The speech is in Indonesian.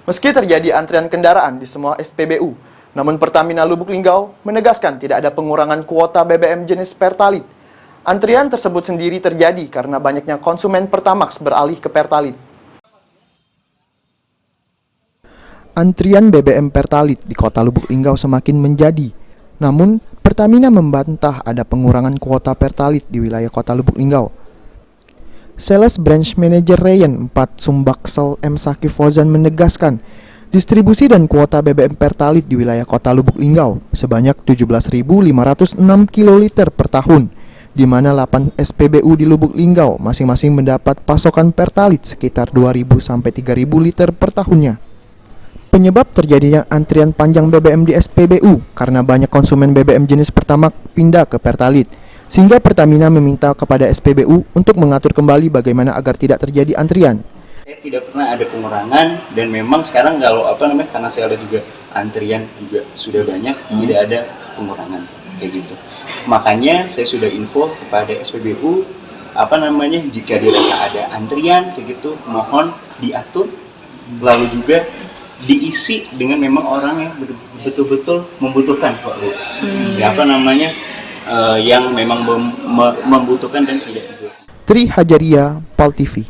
Meski terjadi antrian kendaraan di semua SPBU, namun Pertamina Lubuk Linggau menegaskan tidak ada pengurangan kuota BBM jenis Pertalite. Antrian tersebut sendiri terjadi karena banyaknya konsumen Pertamax beralih ke Pertalite. Antrian BBM Pertalite di kota Lubuk Linggau semakin menjadi. Namun, Pertamina membantah ada pengurangan kuota Pertalite di wilayah kota Lubuk Linggau. Sales Branch Manager Ryan 4 Sumbaksel M. Sakif Fauzan menegaskan, distribusi dan kuota BBM Pertalite di wilayah kota Lubuk Linggau sebanyak 17.506 kiloliter per tahun, di mana 8 SPBU di Lubuk Linggau masing-masing mendapat pasokan Pertalite sekitar 2.000 sampai 3.000 liter per tahunnya. Penyebab terjadinya antrian panjang BBM di SPBU karena banyak konsumen BBM jenis Pertamax pindah ke Pertalite. Sehingga Pertamina meminta kepada SPBU untuk mengatur kembali bagaimana agar tidak terjadi antrian. Tidak pernah ada pengurangan dan memang sekarang kalau karena saya lihat juga antrian juga sudah banyak, tidak ada pengurangan kayak gitu. Makanya saya sudah info kepada SPBU jika dirasa ada antrian kayak gitu mohon diatur, lalu juga diisi dengan memang orang yang betul-betul membutuhkan Pak Bu. Yang memang membutuhkan dan tidak dijual. Tri Hajaria, PAL TV.